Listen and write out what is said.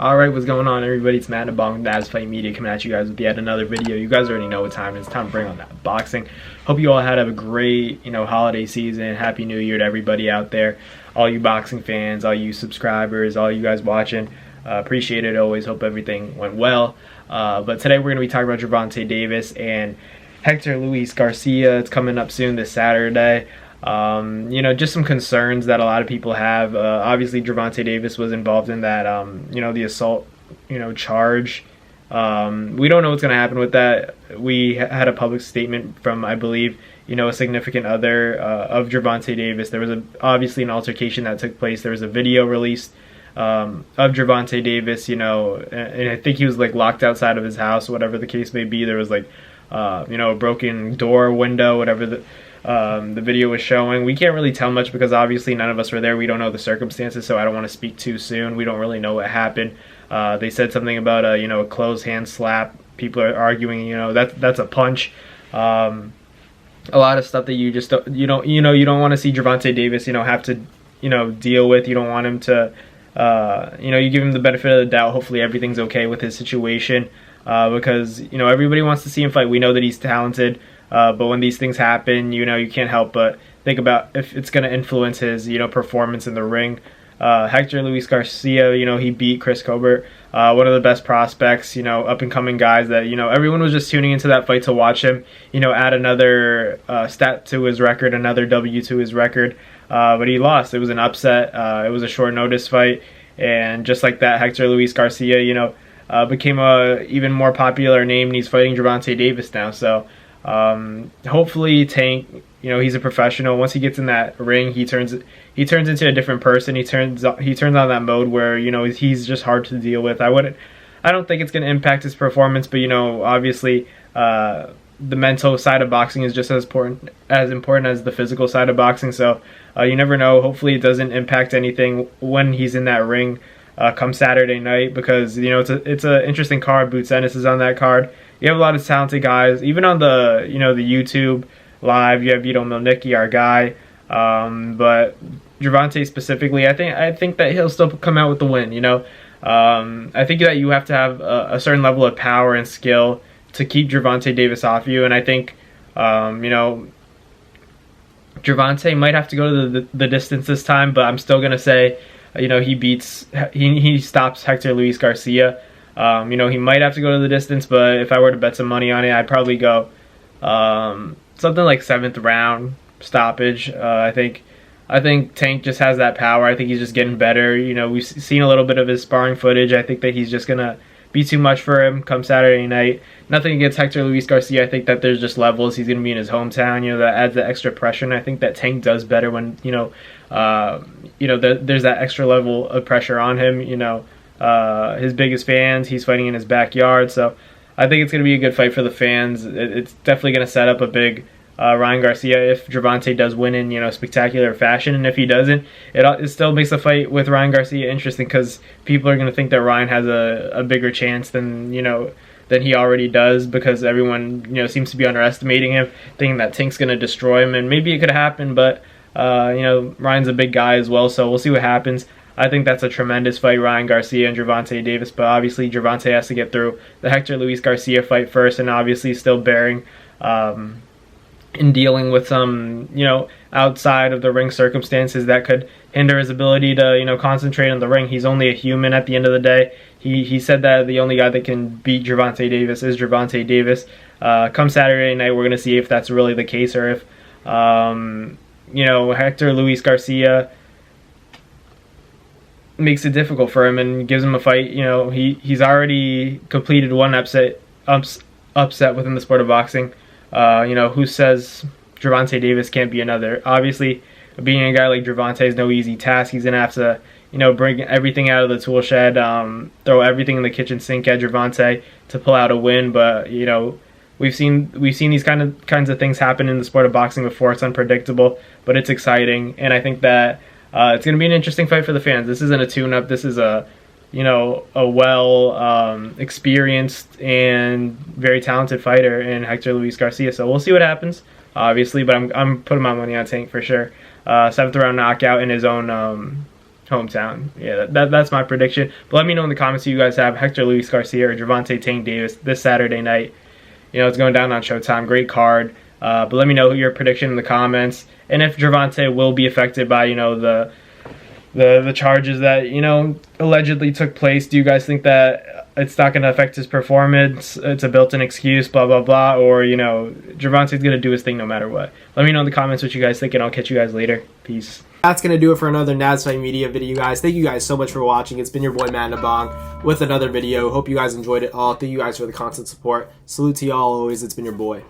Alright, what's going on, everybody? It's Matt Nabong, That's Fight Media, coming at you guys with yet another video. You guys already know what time it is. It's time to bring on that boxing. Hope you all had a great, holiday season. Happy New Year to everybody out there. All you boxing fans, all you subscribers, all you guys watching. Appreciate it always. Hope everything went well. But today we're going to be talking about Gervonta Davis and Hector Luis Garcia. It's coming up soon this Saturday. Just some concerns that a lot of people have. Obviously, Gervonta Davis was involved in that, the assault, charge. We don't know what's going to happen with that. We had a public statement from, I believe, a significant other of Gervonta Davis. There was obviously an altercation that took place. There was a video released of Gervonta Davis, and I think he was locked outside of his house, whatever the case may be. There was a broken door, window, whatever the video was showing. We can't really tell much because obviously none of us were there. We don't know the circumstances, so I don't want to speak too soon. We don't really know what happened. They said something about a closed hand slap. People are arguing, that's a punch. A lot of stuff that you just don't, you don't want to see Gervonta Davis have to deal with. You don't want him to you give him the benefit of the doubt. Hopefully everything's okay with his situation, because everybody wants to see him fight. We know that he's talented. But when these things happen, you can't help but think about if it's going to influence his, performance in the ring. Hector Luis Garcia, he beat Chris Colbert, one of the best prospects, up-and-coming guys that, everyone was just tuning into that fight to watch him, add another stat to his record, another W to his record. But he lost. It was an upset. It was a short-notice fight. And just like that, Hector Luis Garcia, became a even more popular name, and he's fighting Gervonta Davis now. So hopefully Tank, he's a professional. Once he gets in that ring, he turns into a different person. He turns on that mode where he's just hard to deal with. I don't think it's going to impact his performance, but obviously the mental side of boxing is just as important as the physical side of boxing. So you never know. Hopefully it doesn't impact anything when he's in that ring come Saturday night, because it's an interesting card. Boots Ennis is on that card. You have a lot of talented guys, even on the the YouTube live. You have Vito Milnicki, our guy, but Gervonta specifically, I think that he'll still come out with the win. I think that you have to have a certain level of power and skill to keep Gervonta Davis off you, and I think Gervonta might have to go to the distance this time, but I'm still gonna say he stops Hector Luis Garcia. He might have to go to the distance, but if I were to bet some money on it, I'd probably go something like 7th round stoppage. I think Tank just has that power. I think he's just getting better. We've seen a little bit of his sparring footage. I think that he's just gonna be too much for him come Saturday night. Nothing against Hector Luis Garcia. I think that there's just levels. He's gonna be in his hometown. That adds the extra pressure, and I think that Tank does better when there's that extra level of pressure on him. His biggest fans, he's fighting in his backyard, so I think it's going to be a good fight for the fans. It's definitely going to set up a big Ryan Garcia if Gervonta does win in spectacular fashion, and if he doesn't, it still makes the fight with Ryan Garcia interesting, because people are going to think that Ryan has a bigger chance than he already does, because everyone seems to be underestimating him, thinking that Tank's going to destroy him, and maybe it could happen, but Ryan's a big guy as well, so we'll see what happens. I think that's a tremendous fight, Ryan Garcia and Gervonta Davis, but obviously Gervonta has to get through the Hector Luis Garcia fight first, and obviously still bearing in dealing with some, outside of the ring circumstances that could hinder his ability to, concentrate on the ring. He's only a human at the end of the day. He said that the only guy that can beat Gervonta Davis is Gervonta Davis. Come Saturday night, we're going to see if that's really the case, or if, Hector Luis Garcia makes it difficult for him and gives him a fight. He's already completed one upset within the sport of boxing. Who says Gervonta Davis can't be another? Obviously, being a guy like Gervonta is no easy task. He's gonna have to, bring everything out of the tool shed, throw everything in the kitchen sink at Gervonta to pull out a win. But we've seen these kinds of things happen in the sport of boxing before. It's unpredictable, but it's exciting, and I think that it's going to be an interesting fight for the fans. This isn't a tune-up. This is a experienced and very talented fighter in Hector Luis Garcia. So we'll see what happens, obviously, but I'm putting my money on Tank for sure. 7th round knockout in his own hometown. Yeah, that's my prediction. But let me know in the comments who you guys have, Hector Luis Garcia or Gervonta Tank Davis this Saturday night. You know, it's going down on Showtime. Great card. But let me know your prediction in the comments. And if Gervonta will be affected by, you know, the charges that, you know, allegedly took place. Do you guys think that it's not going to affect his performance? It's a built-in excuse, blah, blah, blah. Or, you know, Gervonta's going to do his thing no matter what. Let me know in the comments what you guys think, and I'll catch you guys later. Peace. That's going to do it for another Naz Fight Media video, guys. Thank you guys so much for watching. It's been your boy, Manabong, with another video. Hope you guys enjoyed it all. Thank you guys for the constant support. Salute to y'all always. It's been your boy.